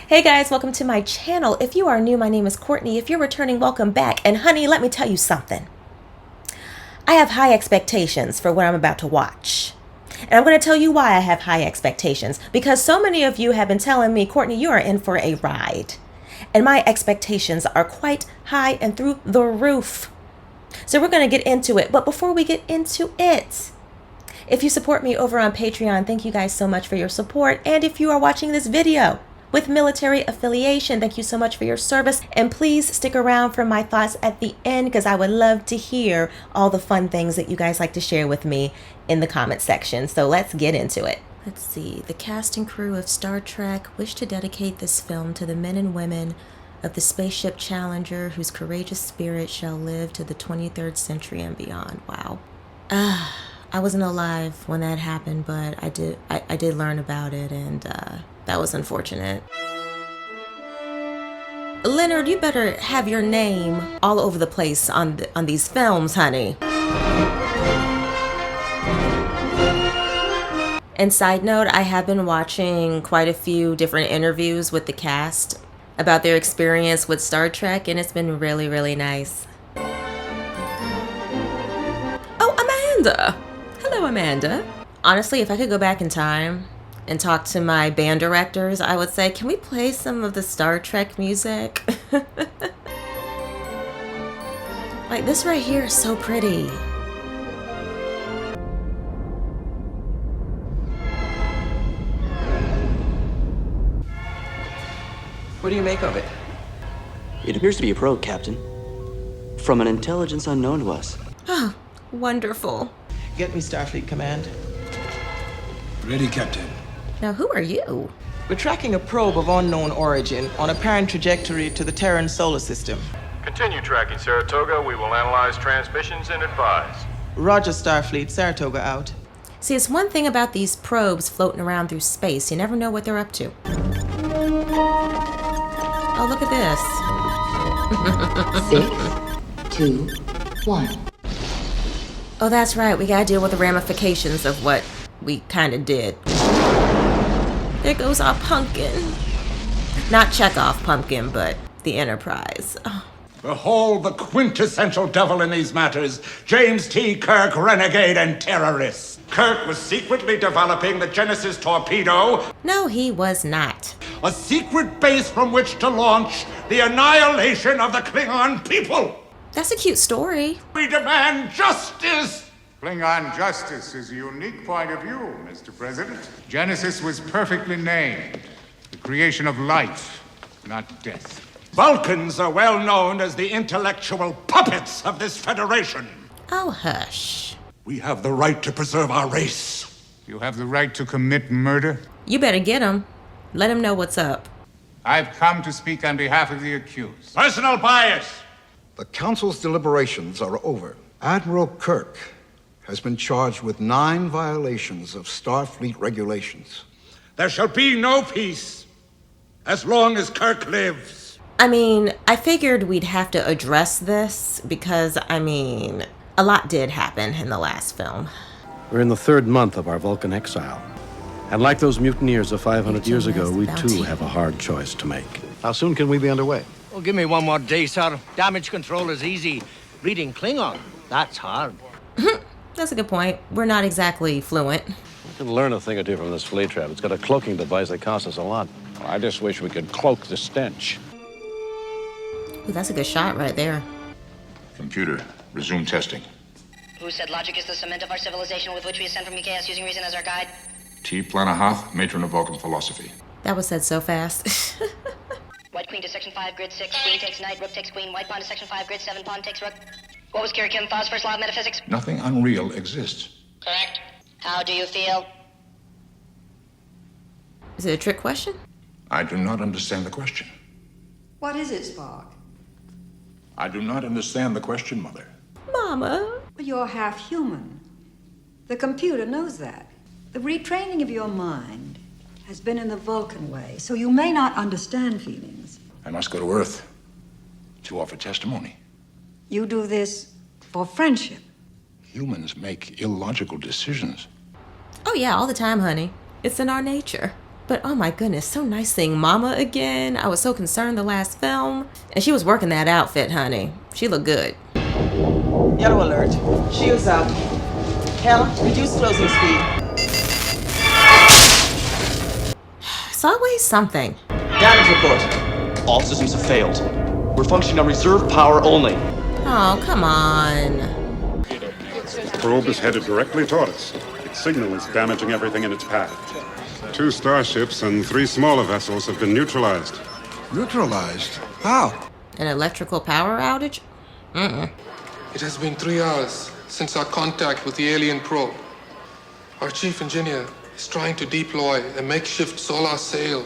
Hey guys, welcome to my channel. If you are new, my name is Courtney. If you're returning, welcome back. And honey, let me tell you something. I have high expectations for what I'm about to watch. And I'm going to tell you why I have high expectations. Because so many of you have been telling me, Courtney, you are in for a ride. And my expectations are quite high and through the roof. So we're going to get into it. But before we get into it, if you support me over on Patreon, thank you guys so much for your support. And if you are watching this video with military affiliation, thank you so much for your service. And please stick around for my thoughts at the end, because I would love to hear all the fun things that you guys like to share with me in the comment section. So let's get into it. Let's see. The cast and crew of Star Trek wish to dedicate this film to the men and women of the spaceship Challenger, whose courageous spirit shall live to the 23rd century and beyond. Wow. I wasn't alive when that happened, but I did learn about it, and that was unfortunate. Leonard, you better have your name all over the place on these films, honey. And side note, I have been watching quite a few different interviews with the cast about their experience with Star Trek, and it's been really, really nice. Oh, Amanda! Hello, Amanda. Honestly, if I could go back in time and talk to my band directors, I would say, can we play some of the Star Trek music? Like, this right here is so pretty. What do you make of it? It appears to be a probe, Captain. From an intelligence unknown to us. Oh, wonderful. Get me Starfleet Command. Ready, Captain. Now, who are you? We're tracking a probe of unknown origin on apparent trajectory to the Terran solar system. Continue tracking, Saratoga. We will analyze transmissions and advise. Roger, Starfleet. Saratoga out. See, it's one thing about these probes floating around through space. You never know what they're up to. Oh, look at this. 6, 2, 1. Oh, that's right. We gotta deal with the ramifications of what we kind of did. There goes our pumpkin. Not Chekhov pumpkin, but the Enterprise. Oh. Behold the quintessential devil in these matters, James T. Kirk, renegade and terrorist. Kirk was secretly developing the Genesis torpedo. No, he was not. A secret base from which to launch the annihilation of the Klingon people. That's a cute story. We demand justice. Klingon justice is a unique point of view, Mr. President. Genesis was perfectly named. The creation of life, not death. Vulcans are well known as the intellectual puppets of this Federation. Oh, hush. We have the right to preserve our race. You have the right to commit murder? You better get him. Let him know what's up. I've come to speak on behalf of the accused. Personal bias. The Council's deliberations are over. Admiral Kirk has been charged with 9 violations of Starfleet regulations. There shall be no peace as long as Kirk lives. I mean, I figured we'd have to address this because, I mean, a lot did happen in the last film. We're in the 3rd month of our Vulcan exile. And like those mutineers of 500 years ago, we too have a hard choice to make. How soon can we be underway? Well, give me one more day, sir. Damage control is easy. Reading Klingon, that's hard. That's a good point. We're not exactly fluent. We can learn a thing or two from this flea trap. It's got a cloaking device that costs us a lot. I just wish we could cloak the stench. Ooh, that's a good shot right there. Computer, resume testing. Who said logic is the cement of our civilization with which we ascend from UKS using reason as our guide? T. Planahoth, matron of Vulcan philosophy. That was said so fast. White queen to section 5, grid 6, queen takes knight, rook takes queen, white pawn to section 5, grid 7, pawn takes rook. What was Kira Kim Thaw's first law of metaphysics? Nothing unreal exists. Correct. How do you feel? Is it a trick question? I do not understand the question. What is it, Spock? I do not understand the question, Mother. Mama. Well, you're half human. The computer knows that. The retraining of your mind has been in the Vulcan way, so you may not understand feelings. I must go to Earth to offer testimony. You do this for friendship. Humans make illogical decisions. Oh yeah, all the time, honey. It's in our nature. But oh my goodness, so nice seeing Mama again. I was so concerned the last film. And she was working that outfit, honey. She looked good. Yellow alert. Shields up. Hell, reduce closing speed. It's always something. Damage report. All systems have failed. We're functioning on reserve power only. Oh, come on. The probe is headed directly toward us. Its signal is damaging everything in its path. 2 starships and 3 smaller vessels have been neutralized. Neutralized? How? An electrical power outage? It has been 3 hours since our contact with the alien probe. Our chief engineer is trying to deploy a makeshift solar sail.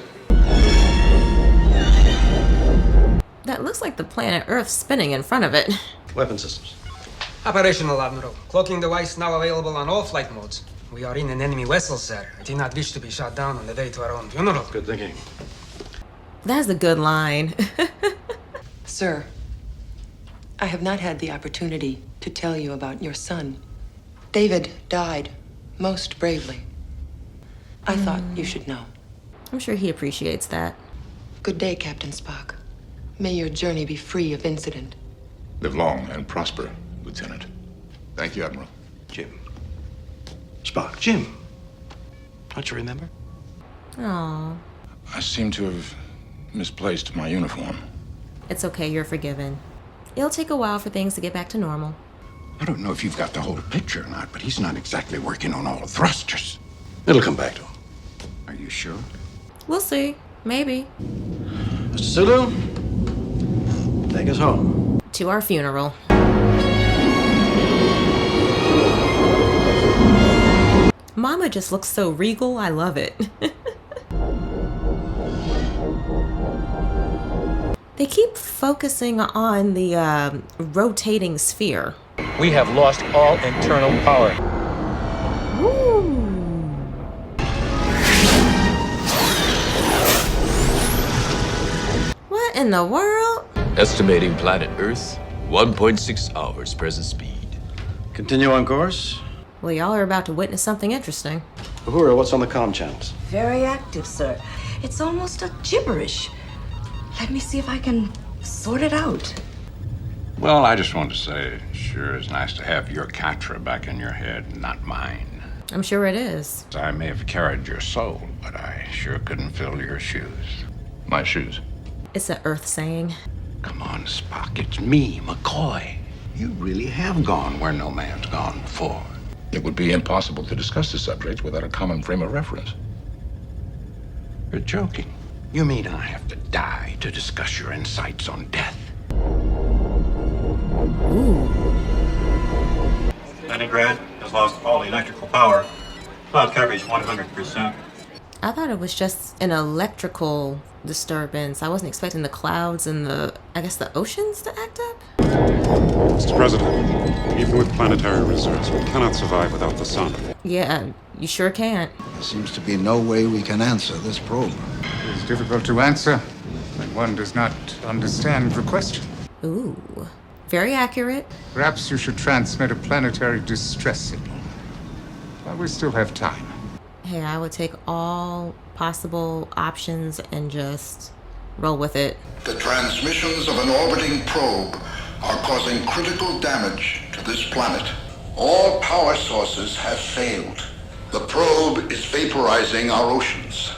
That looks like the planet Earth spinning in front of it. Weapon systems. Operational, Admiral. Cloaking device now available on all flight modes. We are in an enemy vessel, sir. I do not wish to be shot down on the way to our own funeral. Good thinking. That's a good line. Sir, I have not had the opportunity to tell you about your son. David died most bravely. I thought you should know. I'm sure he appreciates that. Good day, Captain Spock. May your journey be free of incident. Live long and prosper, Lieutenant. Thank you, Admiral. Jim. Spock. Jim. Don't you remember? Aww. I seem to have misplaced my uniform. It's okay, you're forgiven. It'll take a while for things to get back to normal. I don't know if you've got the whole picture or not, but he's not exactly working on all the thrusters. It'll come back to him. Are you sure? We'll see. Maybe. Mr. Sulu, take us home. To our funeral. Mama just looks so regal. I love it. They keep focusing on the rotating sphere. We have lost all internal power. Woo. What in the world? Estimating planet Earth, 1.6 hours present speed. Continue on course. Well, y'all are about to witness something interesting. Uhura, what's on the comm channels? Very active, sir. It's almost a gibberish. Let me see if I can sort it out. Well, I just wanted to say, it sure is nice to have your Katra back in your head, not mine. I'm sure it is. I may have carried your soul, but I sure couldn't fill your shoes. My shoes? It's an Earth saying. Come on, Spock, it's me, McCoy. You really have gone where no man's gone before. It would be impossible to discuss the subject without a common frame of reference. You're joking. You mean I have to die to discuss your insights on death? Leningrad has lost all electrical power. Cloud coverage 100%. I thought it was just an electrical disturbance. I wasn't expecting the clouds and the oceans to act up. Mr. President, even with planetary reserves, we cannot survive without the sun. Yeah, you sure can't. There seems to be no way we can answer this probe. It's difficult to answer when one does not understand the question. Ooh, very accurate. Perhaps you should transmit a planetary distress signal. While we still have time. Hey, I would take all possible options and just roll with it. The transmissions of an orbiting probe are causing critical damage to this planet. All power sources have failed. The probe is vaporizing our oceans.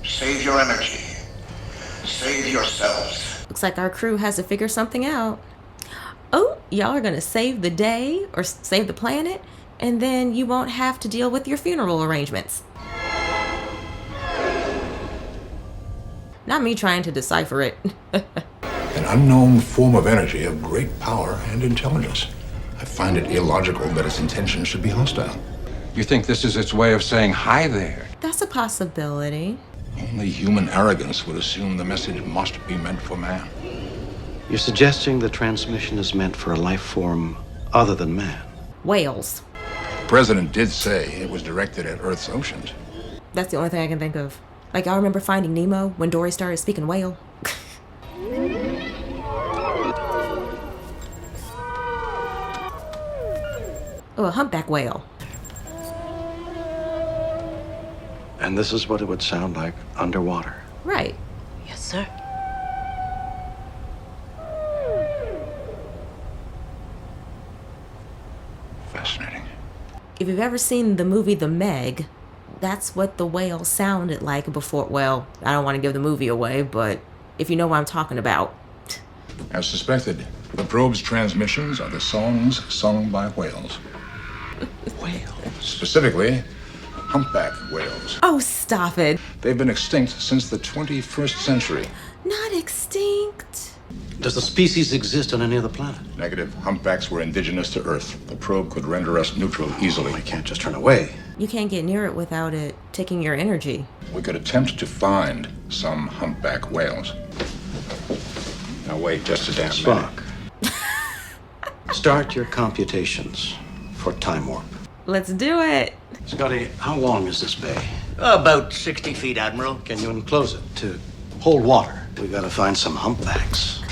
Save your energy. Save yourselves. Looks like our crew has to figure something out. Oh, y'all are gonna save the day or save the planet, and then you won't have to deal with your funeral arrangements. Not me trying to decipher it. An unknown form of energy of great power and intelligence. I find it illogical that its intentions should be hostile. You think this is its way of saying hi there? That's a possibility. Only human arrogance would assume the message must be meant for man. You're suggesting the transmission is meant for a life form other than man? Whales. The president did say it was directed at Earth's oceans. That's the only thing I can think of. Like, I remember Finding Nemo when Dory started speaking whale. Oh, a humpback whale. And this is what it would sound like underwater. Right. Yes, sir. Fascinating. If you've ever seen the movie The Meg, that's what the whale sounded like before. Well, I don't want to give the movie away, but if you know what I'm talking about. As suspected, the probe's transmissions are the songs sung by whales. Whales? Specifically, humpback whales. Oh, stop it. They've been extinct since the 21st century. Not extinct. Does the species exist on any other planet? Negative. Humpbacks were indigenous to Earth. The probe could render us neutral easily. We can't just turn away. You can't get near it without it taking your energy. We could attempt to find some humpback whales. Now wait just a damn minute. Spock. Start your computations for time warp. Let's do it. Scotty, how long is this bay? About 60 feet, Admiral. Can you enclose it to hold water? We gotta find some humpbacks.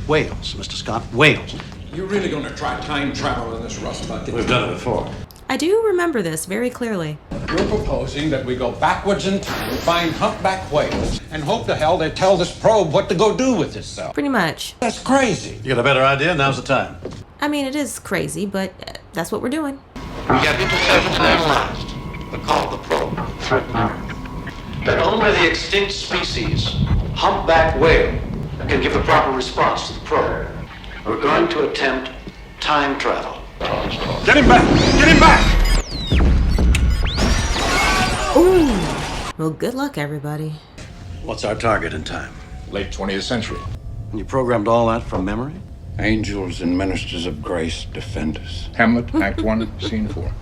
Whales, Mr. Scott, whales. You really gonna try time travel in this rust bucket? We've done it before. I do remember this very clearly. You're proposing that we go backwards in time, find humpback whales, and hope to hell they tell this probe what to go do with this stuff. Pretty much. That's crazy. You got a better idea? Now's the time. I mean, it is crazy, but that's what we're doing. We have intercepted at last. The call of the probe. Threat marked. That only the extinct species, humpback whale, can give a proper response to the probe. We're going to attempt time travel. Get him back! Get him back! Ooh. Well, good luck, everybody. What's our target in time? Late 20th century. And you programmed all that from memory? Angels and ministers of grace defend us. Hamlet, Act 1, Scene 4.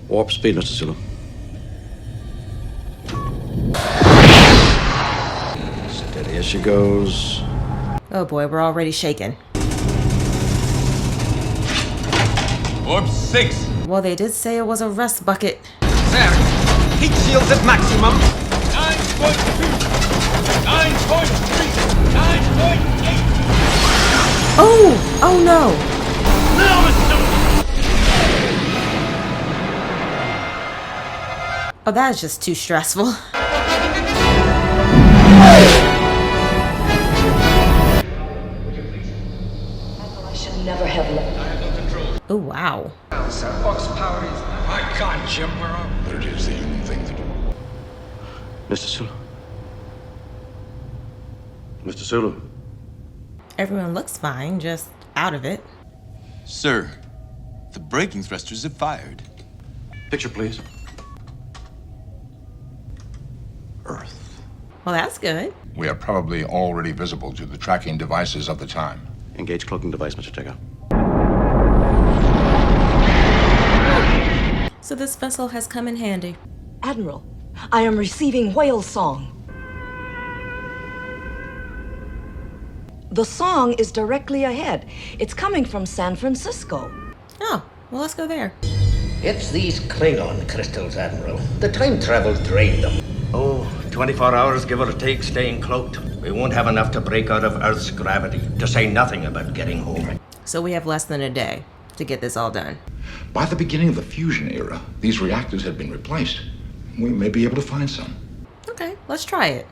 Warp speed, Mr. Sulu. Steady as she goes. Oh boy, we're already shaking. Warp 6. Well, they did say it was a rust bucket. There. Heat shields at maximum. 9.2. 9.3. 9.8. Oh! Oh no! Now it's Oh, that is just too stressful. I should never have left. Oh, wow. Box power is... I can't jump around. But it is the human thing to do. Mr. Sulu. Mr. Sulu. Everyone looks fine, just out of it. Sir, the braking thrusters have fired. Picture, please. Earth. Well, that's good. We are probably already visible to the tracking devices of the time. Engage cloaking device, Mr. Takeoff. So this vessel has come in handy. Admiral, I am receiving whale song. The song is directly ahead. It's coming from San Francisco. Oh, well, let's go there. It's these Klingon crystals, Admiral. The time travel drained them. Oh, 24 hours, give or take, staying cloaked. We won't have enough to break out of Earth's gravity, to say nothing about getting home. So we have less than a day to get this all done. By the beginning of the fusion era, these reactors had been replaced. We may be able to find some. Okay, let's try it.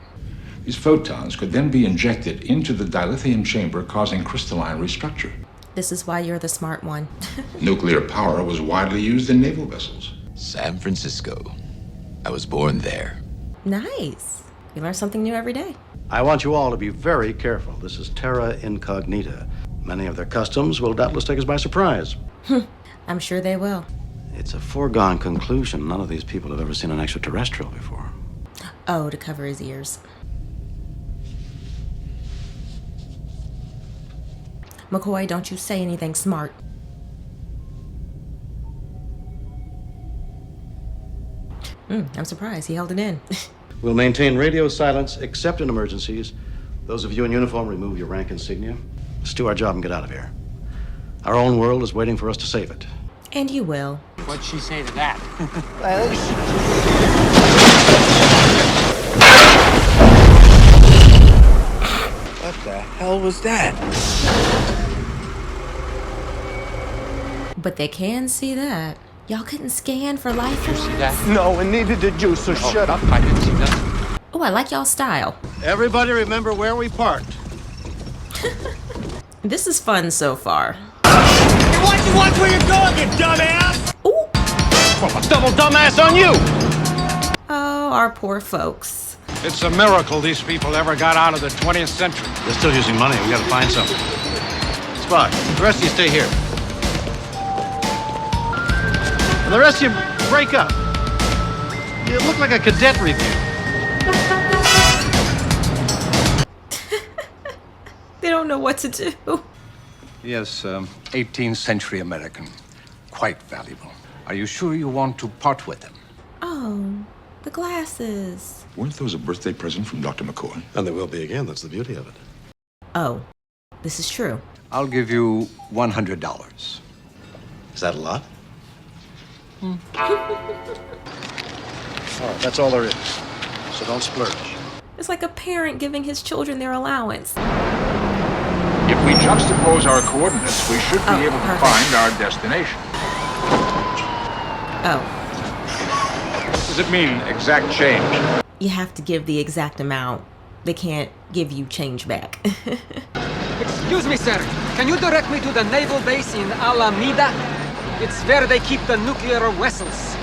These photons could then be injected into the dilithium chamber, causing crystalline restructure. This is why you're the smart one. Nuclear power was widely used in naval vessels. San Francisco. I was born there. Nice. You learn something new every day. I want you all to be very careful. This is terra incognita. Many of their customs will doubtless take us by surprise. I'm sure they will. It's a foregone conclusion. None of these people have ever seen an extraterrestrial before. Oh, to cover his ears. McCoy, don't you say anything smart. I'm surprised he held it in. We'll maintain radio silence except in emergencies. Those of you in uniform, remove your rank insignia. Let's do our job and get out of here. Our own world is waiting for us to save it. And you will. What'd she say to that? What the hell was that? But they can see that. Y'all couldn't scan for life forms? No, and neither did you, so shut up. I didn't see nothing. Oh, I like y'all's style. Everybody remember where we parked. This is fun so far. Watch where you're going, you dumbass! Ooh. Well, a double dumbass on you! Oh, our poor folks. It's a miracle these people ever got out of the 20th century. They're still using money. We gotta find something. Spock, the rest of you stay here. And the rest of you break up. You look like a cadet review. They don't know what to do. Yes, 18th century American. Quite valuable. Are you sure you want to part with them? Oh, the glasses. Weren't those a birthday present from Dr. McCoy? And they will be again. That's the beauty of it. Oh, this is true. I'll give you $100. Is that a lot? All right, that's all there is. So don't splurge. It's like a parent giving his children their allowance. If we juxtapose our coordinates, we should be able to find our destination. Oh. Does it mean exact change? You have to give the exact amount. They can't give you change back. Excuse me, sir. Can you direct me to the naval base in Alameda? It's where they keep the nuclear vessels.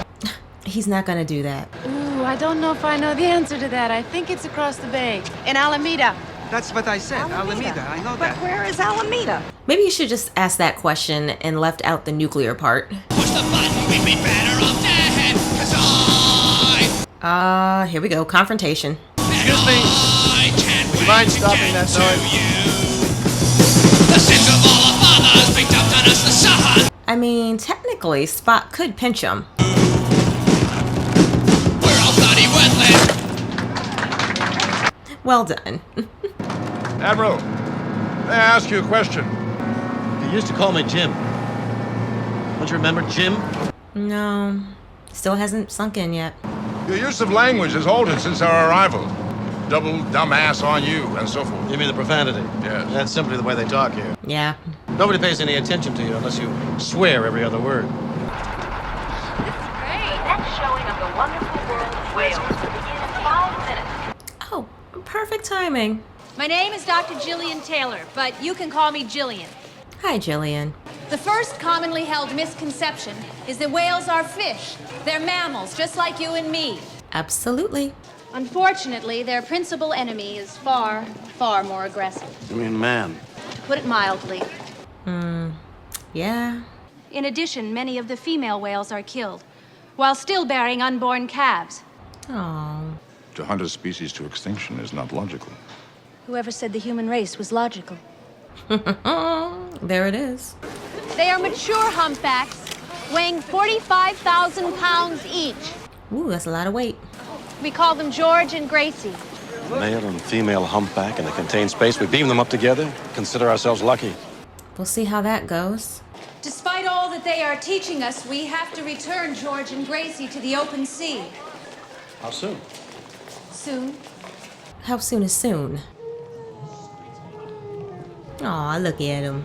He's not gonna do that. Ooh, I don't know if I know the answer to that. I think it's across the bay. In Alameda. That's what I said, Alameda. I know that. But where is Alameda? Maybe you should just ask that question and left out the nuclear part. Push the button, we'd be better off dead, 'cause I... Here we go. Confrontation. Excuse me. Would you mind stopping that noise? The sins of all our fathers be dumped on us the sun. I mean, technically, Spock could pinch him. We're all bloody wetland. Well done. Admiral, may I ask you a question? You used to call me Jim. Don't you remember Jim? No, still hasn't sunk in yet. Your use of language has altered since our arrival. Double dumbass on you, and so forth. You mean the profanity? Yes. That's simply the way they talk here. Yeah. Nobody pays any attention to you unless you swear every other word. Next showing of the wonderful world of Wales will begin in 5 minutes. Oh, perfect timing. My name is Dr. Jillian Taylor, but you can call me Jillian. Hi, Jillian. The first commonly held misconception is that whales are fish. They're mammals, just like you and me. Absolutely. Unfortunately, their principal enemy is far, far more aggressive, You mean man? to put it mildly. Yeah. In addition, many of the female whales are killed, while still bearing unborn calves. Oh. To hunt a species to extinction is not logical. Whoever said the human race was logical? There it is. They are mature humpbacks, weighing 45,000 pounds each. Ooh, that's a lot of weight. We call them George and Gracie. Male and female humpback in a contained space. We beam them up together. Consider ourselves lucky. We'll see how that goes. Despite all that they are teaching us, we have to return George and Gracie to the open sea. How soon? Soon. How soon is soon? Aw, look at him.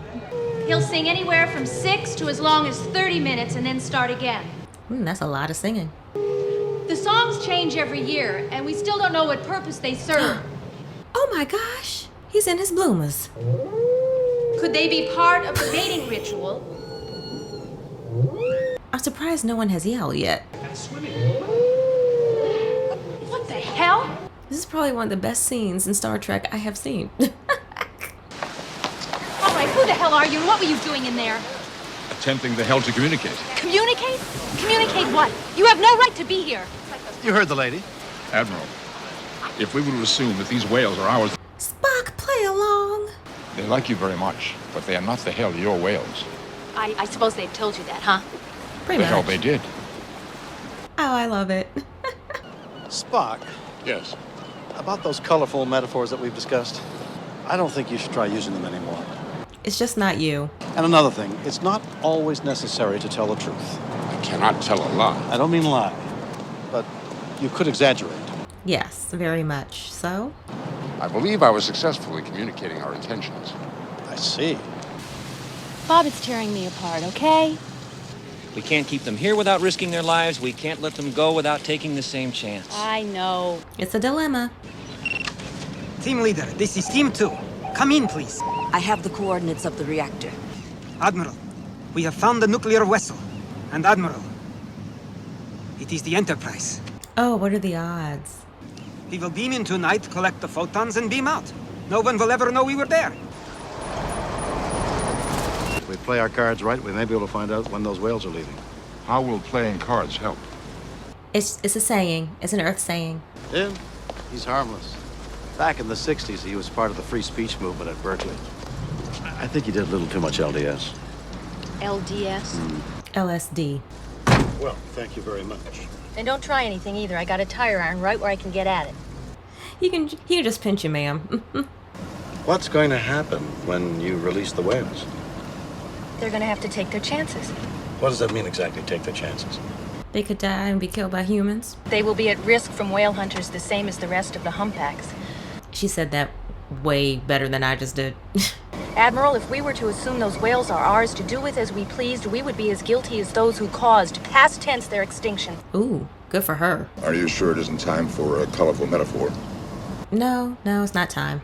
He'll sing anywhere from 6 to as long as 30 minutes and then start again. That's a lot of singing. The songs change every year, and we still don't know what purpose they serve. Oh my gosh, he's in his bloomers. Could they be part of the mating ritual? I'm surprised no one has yelled yet. What the hell? This is probably one of the best scenes in Star Trek I have seen. All right, who the hell are you, and what were you doing in there? Attempting the hell to communicate. Communicate? Communicate what? You have no right to be here. You heard the lady. Admiral, if we were to assume that these whales are ours... Spock, play along. They like you very much, but they are not the hell your whales. I suppose they've told you that, huh? Pretty The hell much. they did. Oh, I love it. Spock. Yes. About those colorful metaphors that we've discussed, I don't think you should try using them anymore. It's just not you. And another thing, it's not always necessary to tell the truth. I cannot tell a lie. I don't mean lie, but you could exaggerate. Yes, very much so. I believe I was successful in communicating our intentions. I see. Bob, it's tearing me apart, okay? We can't keep them here without risking their lives. We can't let them go without taking the same chance. I know. It's a dilemma. Team leader, this is Team 2. Come in, please. I have the coordinates of the reactor. Admiral, we have found the nuclear vessel. And Admiral, it is the Enterprise. Oh, what are the odds? We will beam in tonight, collect the photons, and beam out. No one will ever know we were there. If we play our cards right, we may be able to find out when those whales are leaving. How will playing cards help? It's a saying. It's an Earth saying. Him? He's harmless. Back in the 60s, he was part of the free speech movement at Berkeley. I think he did a little too much LDS. LDS? LSD. Well, thank you very much. And don't try anything either. I got a tire iron right where I can get at it. He can just pinch you, ma'am. What's going to happen when you release the whales? They're gonna have to take their chances. What does that mean exactly, take their chances? They could die and be killed by humans. They will be at risk from whale hunters the same as the rest of the humpbacks. She said that way better than I just did. Admiral, if we were to assume those whales are ours to do with as we pleased, we would be as guilty as those who caused, past tense, their extinction. Ooh, good for her. Are you sure it isn't time for a colorful metaphor? No, it's not time.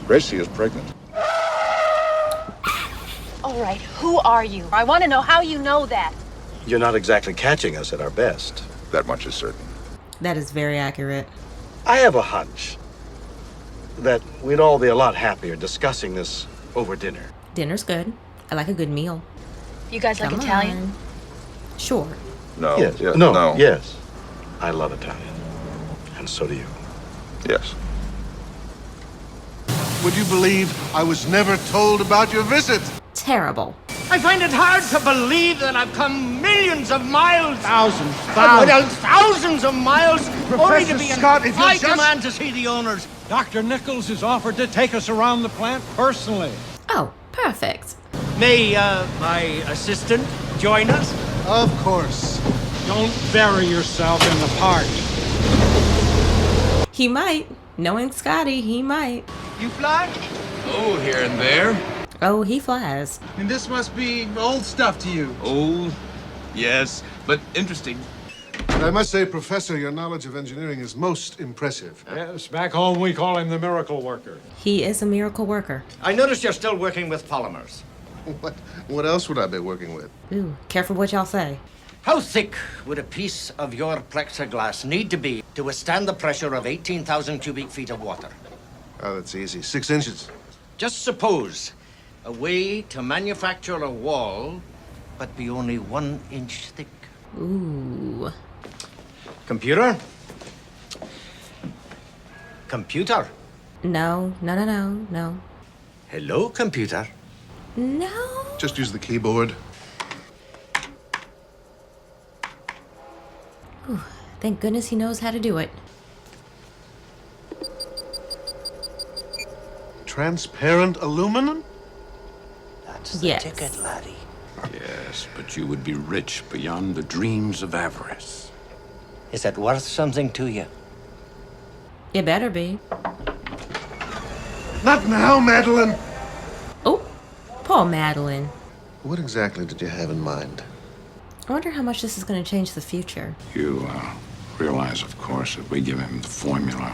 Gracie is pregnant. All right, who are you? I want to know how you know that. You're not exactly catching us at our best. That much is certain. That is very accurate. I have a hunch that we'd all be a lot happier discussing this over dinner. Dinner's good. I like a good meal. You guys like Come Italian? on. Sure. No. Yes. Yeah, No. Yes. I love Italian. And so do you. Yes. Would you believe I was never told about your visit? Terrible. I find it hard to believe that I've come millions of miles. Thousands. Thousands of miles only to be Scott, if in high you'll just- command to see the owners. Dr. Nichols has offered to take us around the plant personally. Oh, perfect. May my assistant join us? Of course. Don't bury yourself in the park. He might. Knowing Scotty, he might. You fly? Oh, here and there. Oh, he flies. And this must be old stuff to you. Oh, yes, but interesting. I must say, Professor, your knowledge of engineering is most impressive. Yes, back home we call him the miracle worker. He is a miracle worker. I noticed you're still working with polymers. What else would I be working with? Ooh, careful what y'all say. How thick would a piece of your plexiglass need to be to withstand the pressure of 18,000 cubic feet of water? Oh, that's easy. 6 inches. Just suppose a way to manufacture a wall, but be only 1 inch thick. Ooh. Computer? Computer? No. Hello, computer. No. Just use the keyboard. Ooh, thank goodness he knows how to do it. Transparent aluminum? That's the Yes. ticket, laddie. Yes, but you would be rich beyond the dreams of avarice. Is it worth something to you? It better be. Not now, Madeline! Oh, poor Madeline. What exactly did you have in mind? I wonder how much this is going to change the future. You realize, of course, that we give him the formula.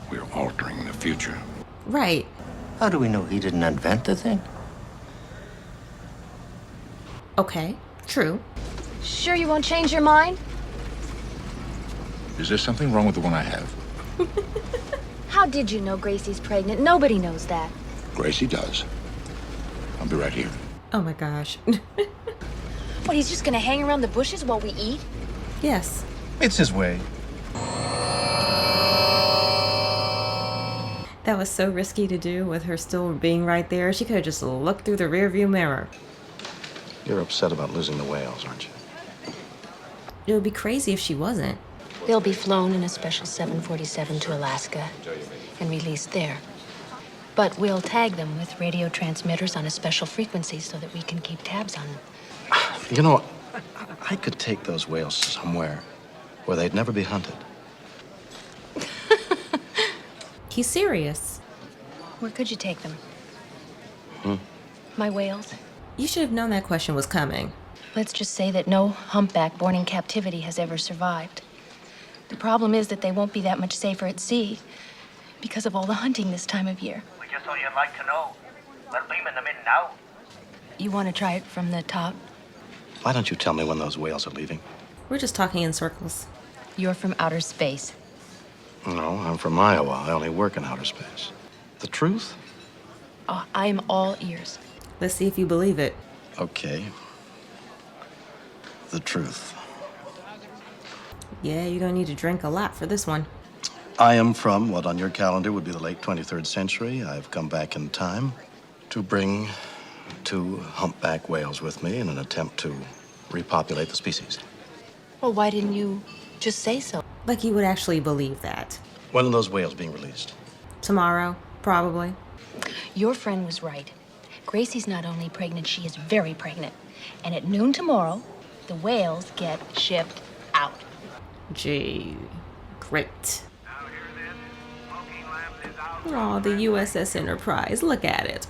We're altering the future. Right. How do we know he didn't invent the thing? Okay, true. Sure you won't change your mind? Is there something wrong with the one I have? How did you know Gracie's pregnant? Nobody knows that. Gracie does. I'll be right here. Oh my gosh. What, he's just gonna hang around the bushes while we eat? Yes. It's his way. That was so risky to do with her still being right there. She could have just looked through the rearview mirror. You're upset about losing the whales, aren't you? It would be crazy if she wasn't. They'll be flown in a special 747 to Alaska and released there. But we'll tag them with radio transmitters on a special frequency so that we can keep tabs on them. You know, I could take those whales somewhere where they'd never be hunted. He's serious. Where could you take them? Hmm? My whales? You should have known that question was coming. Let's just say that no humpback born in captivity has ever survived. The problem is that they won't be that much safer at sea because of all the hunting this time of year. Well, just so you'd like to know, we're beaming them in now. You want to try it from the top? Why don't you tell me when those whales are leaving? We're just talking in circles. You're from outer space. No, I'm from Iowa. I only work in outer space. The truth? Oh, I am all ears. Let's see if you believe it. Okay. The truth. Yeah, you're gonna need to drink a lot for this one. I am from what on your calendar would be the late 23rd century. I've come back in time to bring 2 humpback whales with me in an attempt to repopulate the species. Well, why didn't you just say so? Like you would actually believe that. When are those whales being released? Tomorrow, probably. Your friend was right. Gracie's not only pregnant, she is very pregnant. And at noon tomorrow, the whales get shipped out. Gee, great. Oh, the USS Enterprise. Look at it.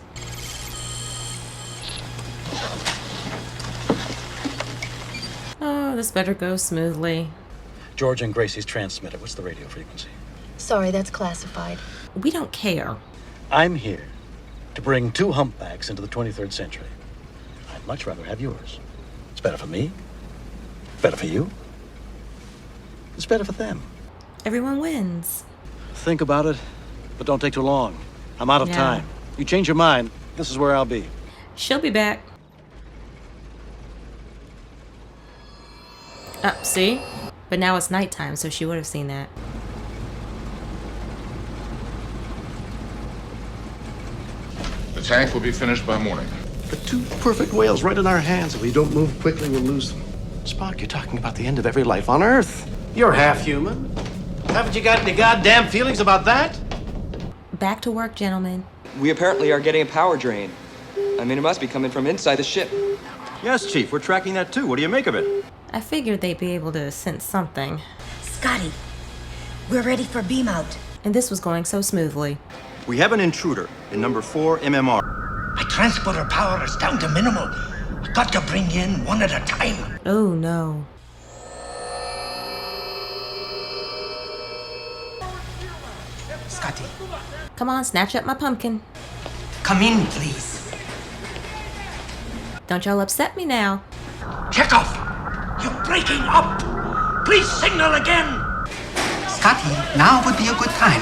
Oh, this better go smoothly. George and Gracie's transmitter. What's the radio frequency? Sorry, that's classified. We don't care. I'm here to bring 2 humpbacks into the 23rd century. I'd much rather have yours. It's better for me. Better for you. It's better for them. Everyone wins. Think about it, but don't take too long. I'm out of Yeah. time. You change your mind, this is where I'll be. She'll be back. See? But now it's nighttime, so she would have seen that. The tank will be finished by morning. The 2 perfect whales right in our hands. If we don't move quickly, we'll lose them. Spock, you're talking about the end of every life on Earth. You're half human. Haven't you got any goddamn feelings about that? Back to work, gentlemen. We apparently are getting a power drain. I mean, it must be coming from inside the ship. Yes, Chief, we're tracking that too. What do you make of it? I figured they'd be able to sense something. Scotty, we're ready for beam out. And this was going so smoothly. We have an intruder in number 4 MMR. My transporter power is down to minimal. I've got to bring in one at a time. Oh no. Scotty, Come on, snatch up my pumpkin. come in, please. Don't y'all upset me now. Chekhov, you're breaking up. Please signal again. Scotty, now would be a good time.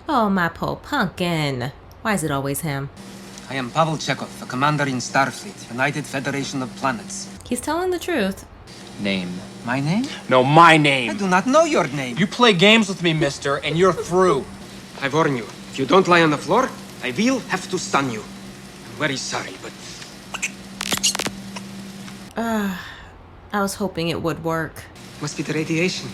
Oh, my poor pumpkin. Why is it always him? I am Pavel Chekhov, the commander in Starfleet, United Federation of Planets. He's telling the truth. Name. My name? No, my I name. do not know your name. You play games with me, mister, and you're through. I warn you, if you don't lie on the floor, I will have to stun you. I'm very sorry, but I was hoping it would work. must be the radiation.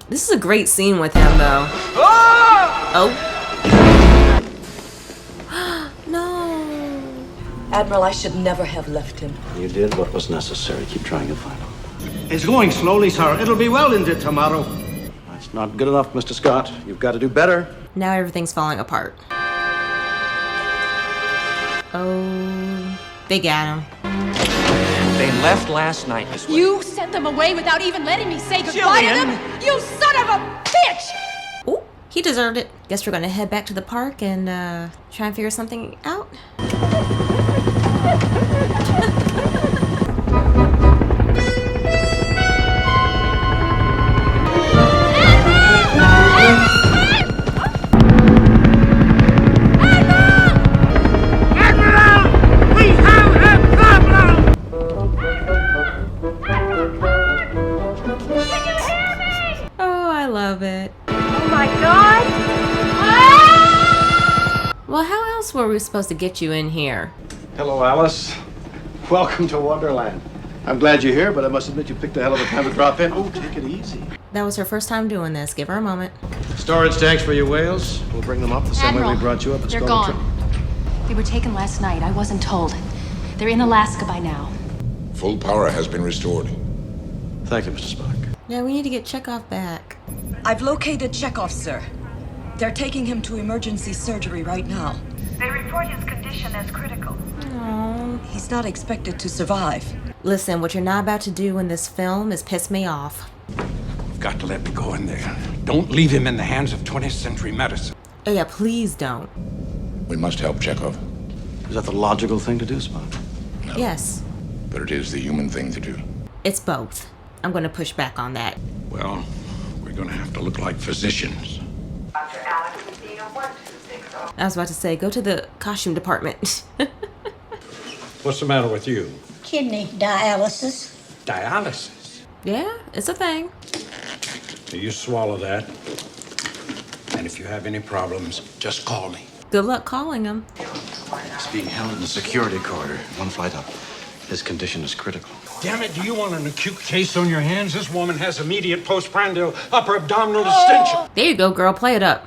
This is a great scene with him, though. Oh. No. Admiral, I should never have left him. You did what was necessary. Keep trying to find them. It's going slowly, sir. It'll be well into tomorrow. That's not good enough, Mr. Scott. You've got to do better. Now everything's falling apart. Oh, they got him. They left last night this way. You sent them away without even letting me say goodbye to them? You son of a bitch! Oh, he deserved it. Guess we're gonna head back to the park and try and figure something out. Oh, I love it. Oh my god! Well, how else were we supposed to get you in here? Hello, Alice. Welcome to Wonderland. I'm glad you're here, but I must admit you picked a hell of a time to drop in. Oh, take it easy. That was her first time doing this. Give her a moment. Storage tanks for your whales. We'll bring them up the same way we Admiral, brought you up at they're Skull gone. They were taken last night. I wasn't told. They're in Alaska by now. Full power has been restored. Thank you, Mr. Spock. Yeah, we need to get Chekhov back. I've located Chekhov, sir. They're taking him to emergency surgery right now. They report his condition as critical. Aww. He's not expected to survive. Listen, what you're not about to do in this film is piss me off. You've got to let me go in there. Don't leave him in the hands of 20th century medicine. Oh yeah, please don't. We must help Chekhov. Is that the logical thing to do, Spock? No. Yes. But it is the human thing to do. It's both. I'm going to push back on that. Well, we're going to have to look like physicians. I was about to say, go to the costume department. What's the matter with you? Kidney dialysis. Dialysis? Yeah, it's a thing. You swallow that. And if you have any problems, just call me. Good luck calling him. He's being held in the security corridor, one flight up. His condition is critical. Damn it, do you want an acute case on your hands? This woman has immediate postprandial upper abdominal distension. There you go, girl. Play it up.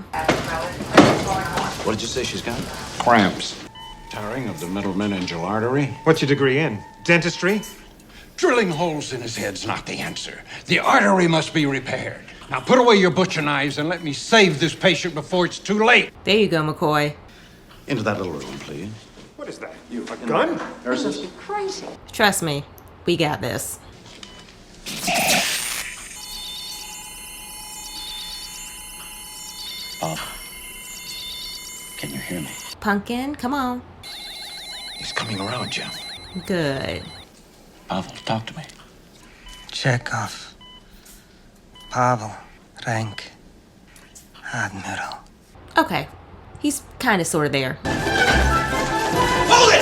What did you say she's got? Cramps. Tearing of the middle meningeal artery. What's your degree in? Dentistry? Drilling holes in his head's not the answer. The artery must be repaired. Now put away your butcher knives and let me save this patient before it's too late. There you go, McCoy. Into that little room, please. What is that? You a gun? Nurses? Crazy. Trust me, we got this. Can you hear me? Pumpkin, come on. He's coming around, Jim. Good. Pavel, talk to me. Chekhov. Pavel. Rank. Admiral. Okay. He's kind of sort of there. Hold it!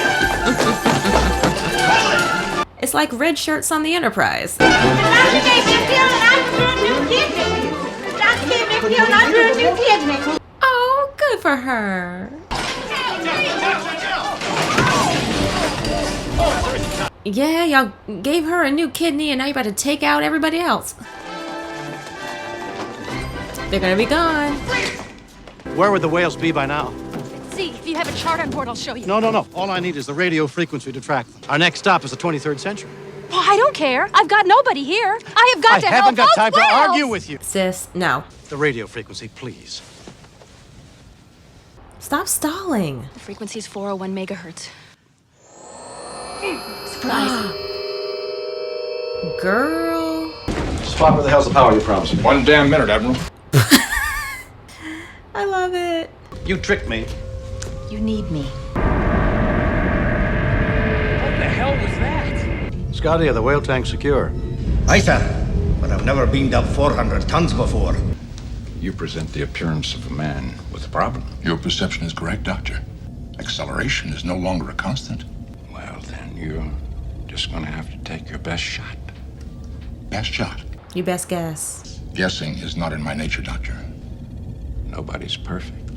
It's like red shirts on the Enterprise. Oh, good for her. Yeah, y'all gave her a new kidney and now you're about to take out everybody else. They're gonna be gone. Where would the whales be by now? See, if you have a chart on board, I'll show you. No. All I need is the radio frequency to track them. Our next stop is the 23rd century. Well, I don't care. I've got nobody here. I have got to help I haven't got those time to whales. argue with you. Sis, no. The radio frequency, please. Stop stalling. The frequency is 401 megahertz. Surprise. Girl. Spock, where the hell's the power you promised me? 1 damn minute, Admiral. I love it. You tricked me. You need me. What the hell was that? Scotty, are the whale tanks secure? Aye, sir. But I've never beamed up 400 tons before. You present the appearance of a man with a problem. Your perception is correct, Doctor. Acceleration is no longer a constant. Well, then you're just gonna have to take your best shot. Best shot. Your best guess. Guessing is not in my nature, Doctor. Nobody's perfect.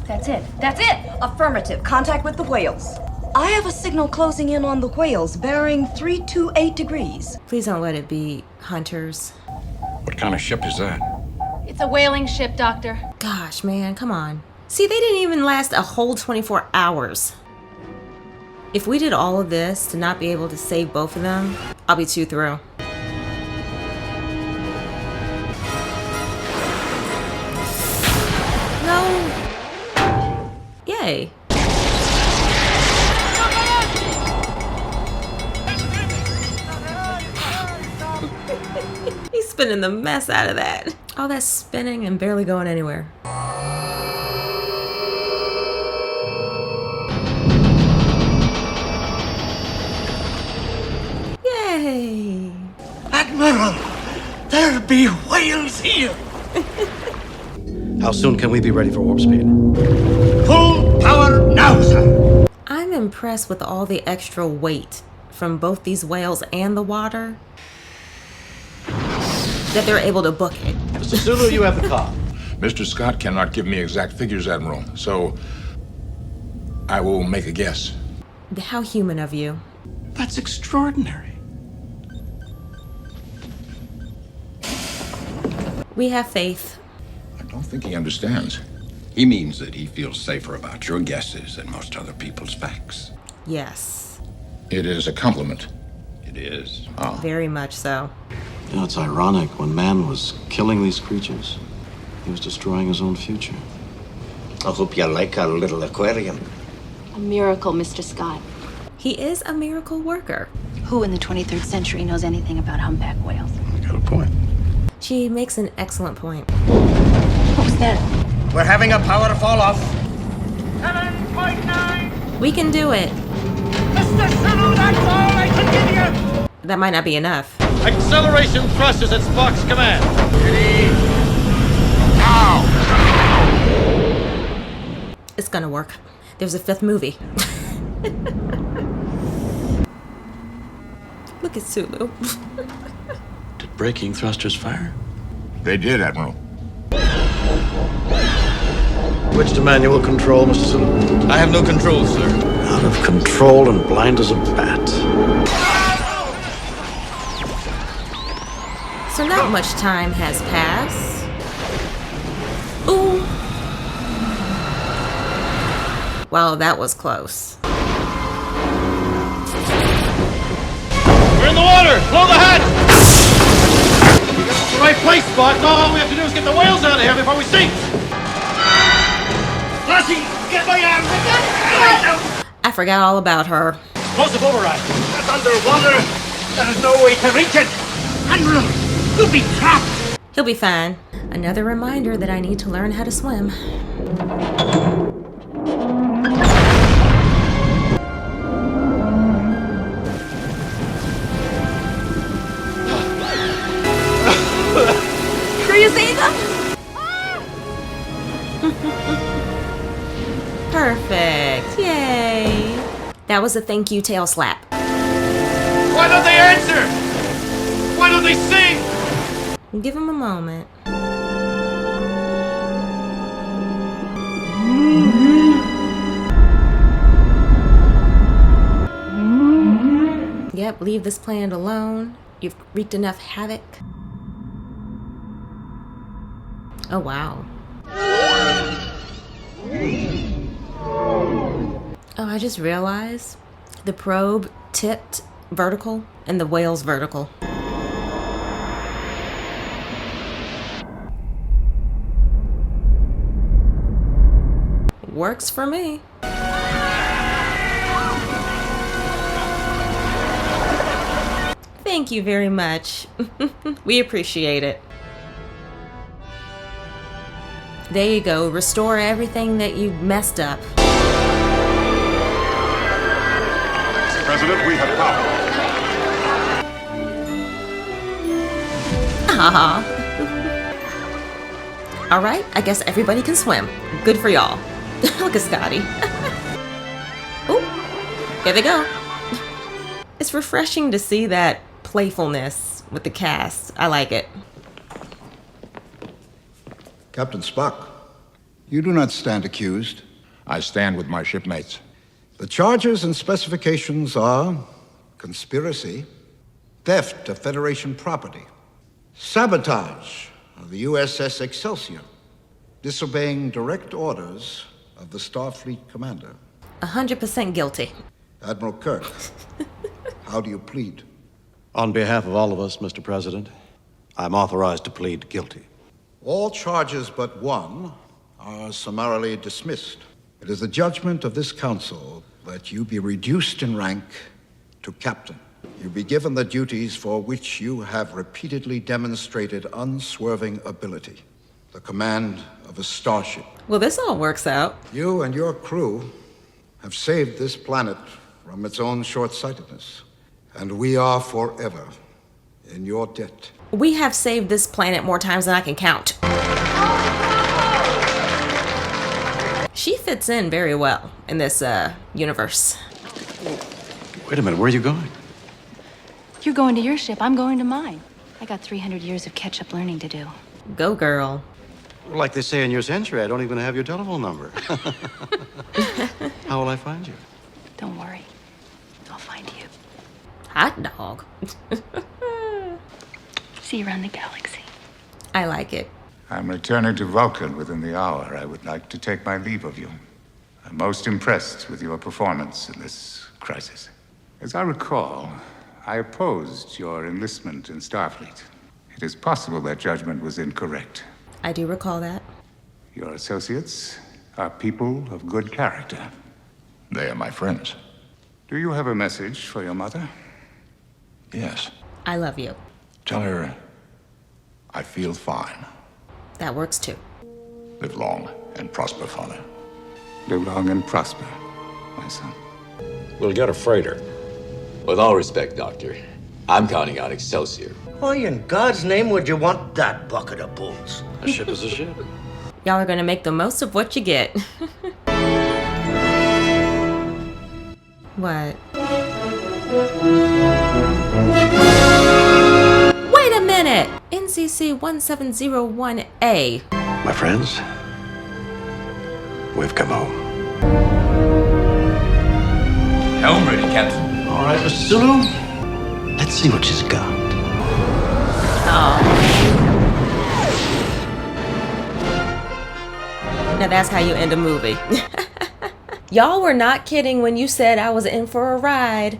That's it. That's it. Affirmative. Contact with the whales. I have a signal closing in on the whales, bearing 328 degrees. Please don't let it be hunters. What kind of ship is that? It's a whaling ship, Doctor. Gosh, man, come on. See, they didn't even last a whole 24 hours. If we did all of this to not be able to save both of them, I'll be too through. No. Yay. He's spinning the mess out of that. All that spinning and barely going anywhere. Yay! Admiral, there be whales here. How soon can we be ready for warp speed? Full power now, sir. I'm impressed with all the extra weight from both these whales and the water that they're able to book it. Mr. Sulu, you have the call. Mr. Scott cannot give me exact figures, Admiral, so I will make a guess. How human of you. That's extraordinary. We have faith. I don't think he understands. He means that he feels safer about your guesses than most other people's facts. Yes. It is a compliment. It is. Very much so. You know, it's ironic. When man was killing these creatures, he was destroying his own future. I hope you like our little aquarium. A miracle, Mr. Scott. He is a miracle worker. Who in the 23rd century knows anything about humpback whales? Got a point. She makes an excellent point. What was that? We're having a power fall off. 7.9! We can do it. Mr. Sulu, that's all I can give you! That might not be enough. Acceleration thrust is at Spock's command. Ready? It's gonna work. There's a fifth movie. Look at Sulu. Did braking thrusters fire? They did, Admiral. Switch to manual control, Mr. Sulu. I have no control, sir. Out of control and blind as a bat. So not much time has passed. Ooh. Wow, that was close. We're in the water! Blow the hatch! It's the right place, Spock. Now all we have to do is get the whales out of here before we sink! Lassie, get my arm! I forgot all about her. Explosive override. That's underwater. There is no way to reach it. Admiral, you'll be trapped. He'll be fine. Another reminder that I need to learn how to swim. Do you see them? Perfect. Yay. That was a thank you tail slap. Why don't they answer? Why don't they sing? Give him a moment. Yep, leave this planet alone. You've wreaked enough havoc. Oh, wow. Oh, I just realized the probe tipped vertical and the whale's vertical. Works for me. Thank you very much. We appreciate it. There you go. Restore everything that you messed up. Mr. President, we have power. All right, I guess everybody can swim. Good for y'all. Look at Scotty. Oh, here they go. It's refreshing to see that playfulness with the cast. I like it. Captain Spock, you do not stand accused. I stand with my shipmates. The charges and specifications are conspiracy, theft of Federation property, sabotage of the USS Excelsior, disobeying direct orders of the Starfleet commander. 100% guilty. Admiral Kirk, how do you plead? On behalf of all of us, Mr. President, I'm authorized to plead guilty. All charges but one are summarily dismissed. It is the judgment of this council that you be reduced in rank to captain. You be given the duties for which you have repeatedly demonstrated unswerving ability. The command of a starship. Well, this all works out. You and your crew have saved this planet from its own short-sightedness. And we are forever in your debt. We have saved this planet more times than I can count. She fits in very well in this universe. Wait a minute, where are you going? You're going to your ship, I'm going to mine. I got 300 years of catch-up learning to do. Go, girl. Like they say in your century, I don't even have your telephone number. How will I find you? Don't worry. I'll find you. Hot dog. See you around the galaxy. I like it. I'm returning to Vulcan within the hour. I would like to take my leave of you. I'm most impressed with your performance in this crisis. As I recall, I opposed your enlistment in Starfleet. It is possible that judgment was incorrect. I do recall that. Your associates are people of good character. They are my friends. Do you have a message for your mother? Yes. I love you. Tell her I feel fine. That works too. Live long and prosper, Father. Live long and prosper, my son. We'll get a freighter. With all respect, Doctor, I'm counting on Excelsior. Why in God's name would you want that bucket of bolts? A ship is a ship. Y'all are gonna make the most of what you get. What? Wait a minute! NCC 1701A. My friends, we've come home. Helm ready, Captain. All right, Mr. Sulu, let's see what she's got. Now that's how you end a movie. Y'all were not kidding when you said I was in for a ride.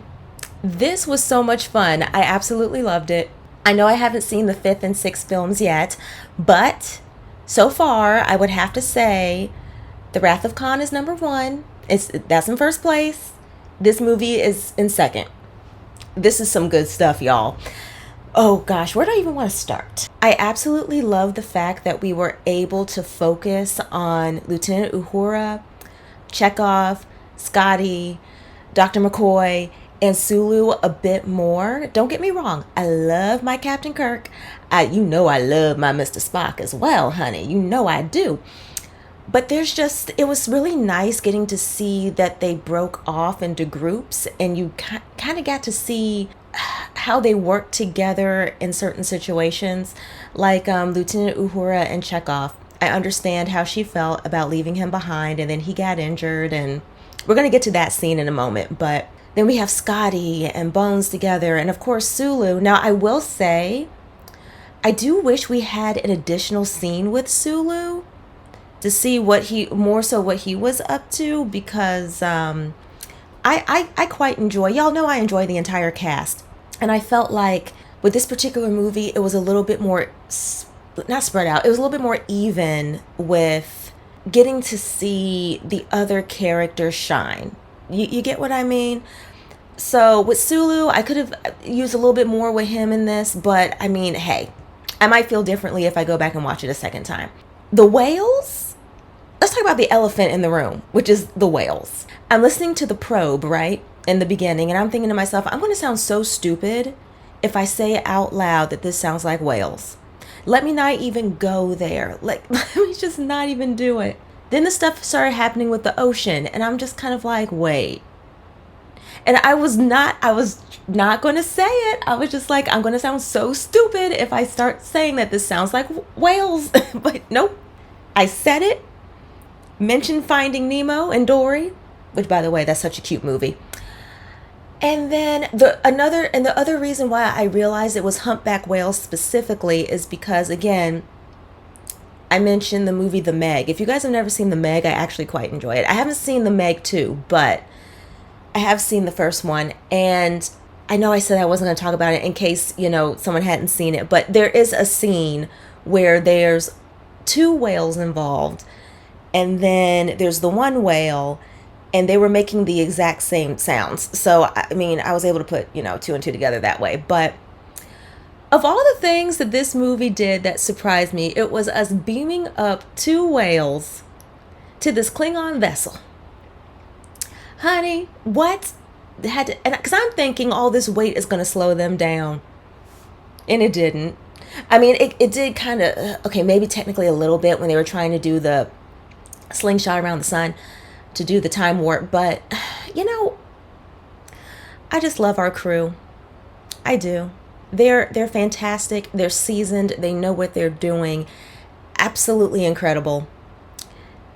This was so much fun. I absolutely loved it. I know I haven't seen the 5th and 6th films yet, but so far I would have to say The Wrath of Khan is number 1. That's in first place. This movie is in second. This is some good stuff, y'all. Oh gosh, where do I even want to start? I absolutely love the fact that we were able to focus on Lieutenant Uhura, Chekhov, Scotty, Dr. McCoy, and Sulu a bit more. Don't get me wrong, I love my Captain Kirk. You know I love my Mr. Spock as well, honey. You know I do. But it was really nice getting to see that they broke off into groups and you kind of got to see how they work together in certain situations. Like Lieutenant Uhura and Chekhov. I understand how she felt about leaving him behind and then he got injured, and we're going to get to that scene in a moment. But then we have Scotty and Bones together, and of course Sulu. Now I will say, I do wish we had an additional scene with Sulu to see what he was up to, because I quite enjoy, y'all know I enjoy the entire cast, and I felt like with this particular movie it was a little bit more not spread out, it was a little bit more even with getting to see the other characters shine. You get what I mean? So with Sulu, I could have used a little bit more with him in this, but I mean, hey, I might feel differently if I go back and watch it a second time. The whales? Let's talk about the elephant in the room, which is the whales. I'm listening to The Probe, right, in the beginning, and I'm thinking to myself, I'm going to sound so stupid if I say out loud that this sounds like whales. Let me not even go there. Let me just not even do it. Then the stuff started happening with the ocean, and I'm just kind of like, wait. And I was not going to say it. I was just like, I'm going to sound so stupid if I start saying that this sounds like whales. But nope. I said it. Mentioned Finding Nemo and Dory, which, by the way, that's such a cute movie. And then the other reason why I realized it was humpback whales specifically is because, again, I mentioned the movie The Meg. If you guys have never seen The Meg, I actually quite enjoy it. I haven't seen The Meg 2, but I have seen the first one, and I know I said I wasn't going to talk about it in case, someone hadn't seen it, but there is a scene where there's 2 whales involved, and then there's the one whale, and they were making the exact same sounds. So, I mean, I was able to put, 2 and 2 together that way. But of all the things that this movie did that surprised me, it was us beaming up 2 whales to this Klingon vessel. Honey, what? Because I'm thinking all this weight is going to slow them down. And it didn't. I mean, it did kind of, okay, maybe technically a little bit when they were trying to do the slingshot around the sun to do the time warp, but I just love our crew. I do. They're fantastic. They're seasoned. They know what they're doing. Absolutely incredible.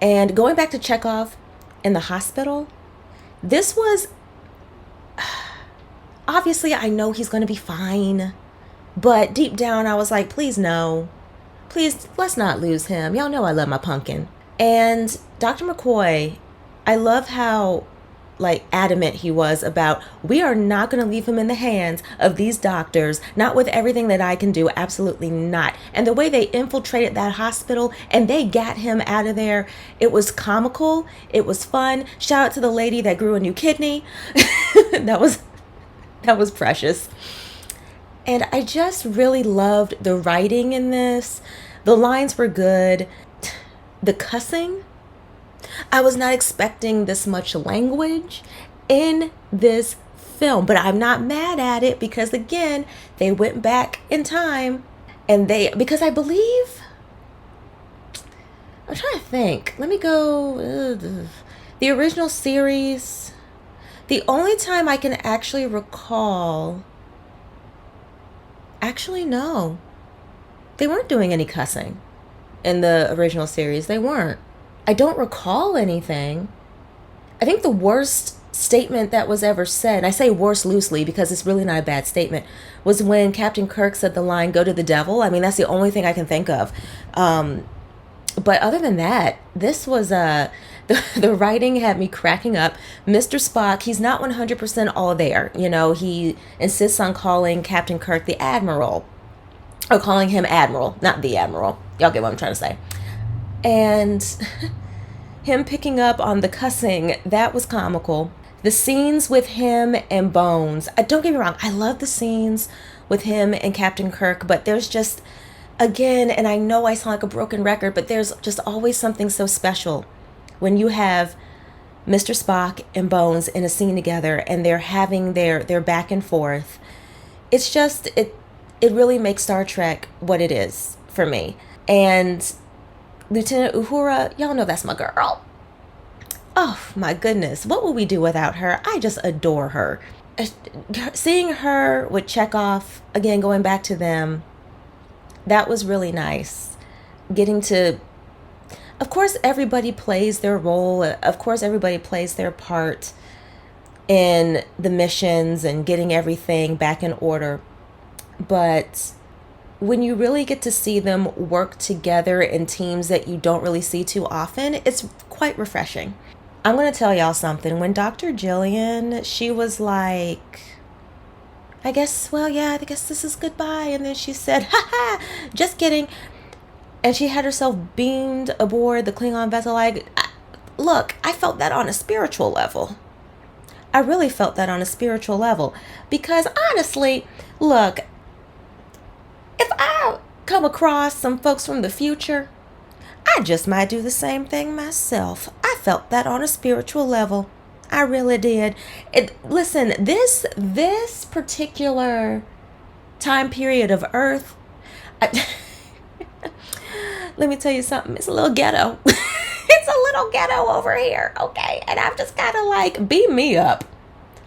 And going back to Chekhov in the hospital, this was obviously, I know he's going to be fine, but deep down I was like, please no, please let's not lose him. Y'all know I love my pumpkin. And Dr. McCoy, I love how like adamant he was about, we are not going to leave him in the hands of these doctors, not with everything that I can do, absolutely not. And the way they infiltrated that hospital and they got him out of there, it was comical, it was fun. Shout out to the lady that grew a new kidney. that was precious. And I just really loved the writing in this. The lines were good. The cussing, I was not expecting this much language in this film, but I'm not mad at it because, again, they went back in time and because I believe, I'm trying to think. Let me go. The original series, the only time I can actually recall, actually, no, they weren't doing any cussing in the original series. They weren't. I don't recall anything. I think the worst statement that was ever said, and I say worst loosely because it's really not a bad statement, was when Captain Kirk said the line, "Go to the devil." I mean, that's the only thing I can think of. But other than that, this was the writing had me cracking up. Mr. Spock, he's not 100% all there. You know, he insists on calling Captain Kirk the Admiral, or calling him Admiral, not the Admiral. Y'all get what I'm trying to say. And him picking up on the cussing, that was comical. The scenes with him and Bones, don't get me wrong, I love the scenes with him and Captain Kirk, but there's just, again, and I know I sound like a broken record, but there's just always something so special when you have Mr. Spock and Bones in a scene together and they're having their back and forth. It's just, it really makes Star Trek what it is for me. And Lieutenant Uhura, y'all know that's my girl. Oh my goodness, what would we do without her? I just adore her. Seeing her with Chekhov, again, going back to them, that was really nice. Getting to, of course, everybody plays their role. Of course, everybody plays their part in the missions and getting everything back in order. But when you really get to see them work together in teams that you don't really see too often, it's quite refreshing. I'm going to tell y'all something. When Dr. Jillian, she was like, I guess this is goodbye. And then she said, ha, just kidding. And she had herself beamed aboard the Klingon vessel. Look, I felt that on a spiritual level. I really felt that on a spiritual level. Because honestly, look, if I come across some folks from the future, I just might do the same thing myself. I felt that on a spiritual level. I really did. Listen, this particular time period of Earth, let me tell you something. It's a little ghetto. It's a little ghetto over here, okay? And I've just got to like, beam me up.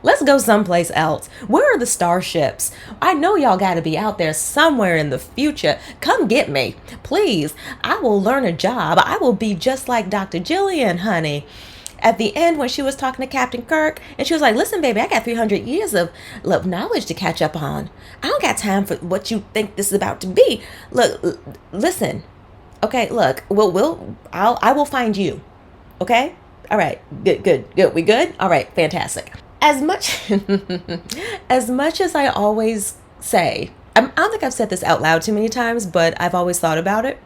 Let's go someplace else. Where are the starships? I know y'all got to be out there somewhere in the future. Come get me, please. I will learn a job. I will be just like Dr. Jillian, honey. At the end, when she was talking to Captain Kirk, and she was like, listen, baby, I got 300 years of knowledge to catch up on. I don't got time for what you think this is about to be. Look, listen. Okay, look, I will find you. Okay? All right. Good. We good? All right, fantastic. As much as I always say, I don't think I've said this out loud too many times, but I've always thought about it.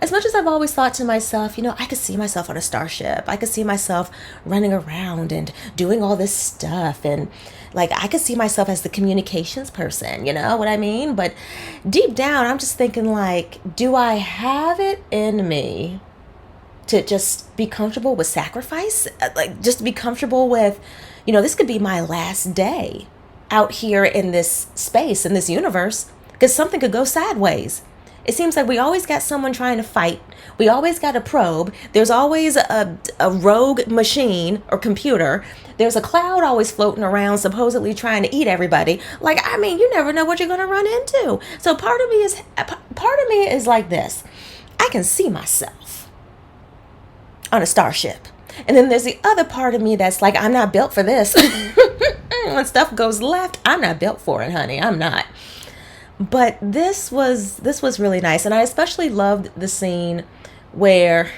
As much as I've always thought to myself, you know, I could see myself on a starship. I could see myself running around and doing all this stuff. And like, I could see myself as the communications person, you know what I mean? But deep down, I'm just thinking like, do I have it in me to just be comfortable with sacrifice? Like, just to be comfortable with, you know, this could be my last day out here in this space, in this universe, because something could go sideways. It seems like we always got someone trying to fight. We always got a probe. There's always a rogue machine or computer. There's a cloud always floating around, supposedly trying to eat everybody. Like, I mean, you never know what you're going to run into. So part of me is like this. I can see myself on a starship. And then there's the other part of me that's like, I'm not built for this. When stuff goes left, I'm not built for it, honey. I'm not. But this was really nice. And I especially loved the scene where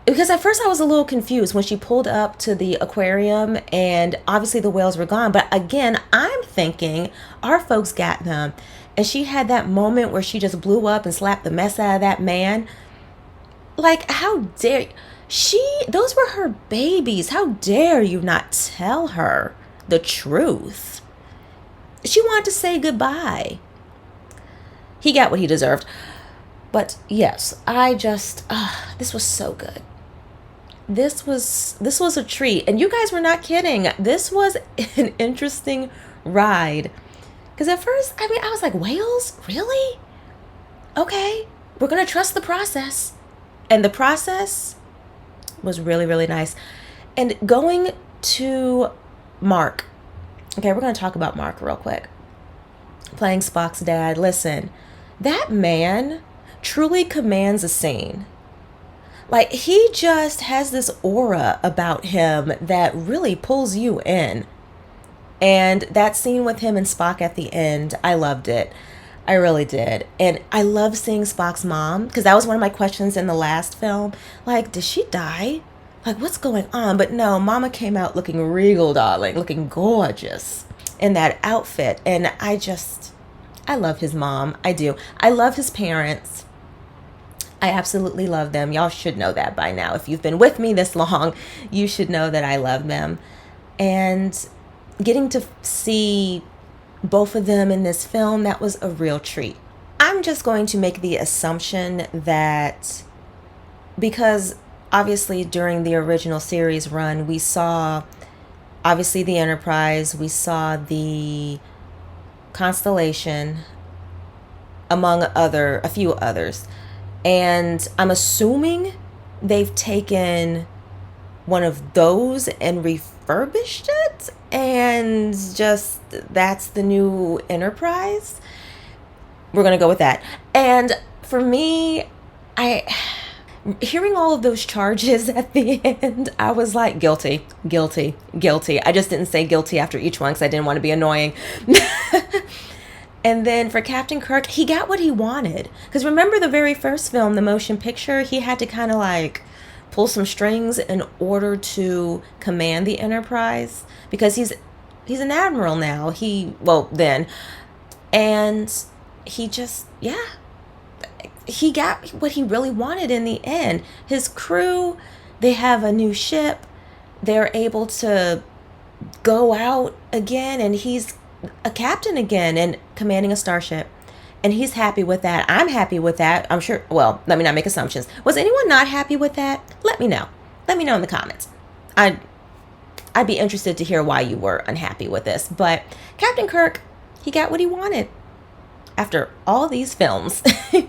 because at first I was a little confused when she pulled up to the aquarium and obviously the whales were gone. But again, I'm thinking our folks got them. And she had that moment where she just blew up and slapped the mess out of that man. Like, how dare those were her babies. How dare you not tell her the truth? She wanted to say goodbye. He got what he deserved. But yes, this was so good. This was a treat. And you guys were not kidding. This was an interesting ride. Because at first, I was like, whales? Really? Okay, we're going to trust the process. And the process was really, really nice. And going to Mark. Okay, we're going to talk about Mark real quick. Playing Spock's dad. Listen, that man truly commands a scene. Like, he just has this aura about him that really pulls you in. And that scene with him and Spock at the end, I loved it. I really did. And I love seeing Spock's mom, because that was one of my questions in the last film. Like, did she die? Like, what's going on? But no, Mama came out looking regal, darling, looking gorgeous in that outfit. And I love his mom. I do. I love his parents. I absolutely love them. Y'all should know that by now. If you've been with me this long, you should know that I love them. And getting to see both of them in this film, that was a real treat. I'm just going to make the assumption that because obviously during the original series run, we saw obviously the Enterprise, we saw the Constellation, among a few others. And I'm assuming they've taken one of those and refurbished it, and just that's the new Enterprise. We're gonna go with that. And for me, hearing all of those charges at the end, I was like, guilty. I just didn't say guilty after each one because I didn't want to be annoying. And then for Captain Kirk, he got what he wanted. Because remember the very first film, the motion picture, he had to kind of like pull some strings in order to command the Enterprise. Because he's an admiral now. Then. And he just, he got what he really wanted in the end. His crew, they have a new ship. They're able to go out again, and he's a captain again and commanding a starship. And he's happy with that. I'm happy with that. I'm sure. Well, let me not make assumptions. Was anyone not happy with that? Let me know. Let me know in the comments. I'd be interested to hear why you were unhappy with this. But Captain Kirk, he got what he wanted. After all these films,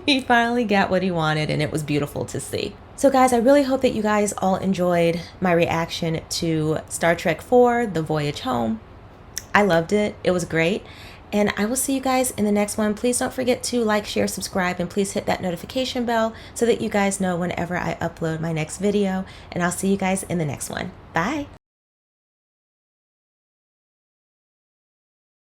he finally got what he wanted, and it was beautiful to see. So guys, I really hope that you guys all enjoyed my reaction to Star Trek IV, The Voyage Home. I loved it. It was great. And I will see you guys in the next one. Please don't forget to like, share, subscribe, and please hit that notification bell so that you guys know whenever I upload my next video. And I'll see you guys in the next one. Bye.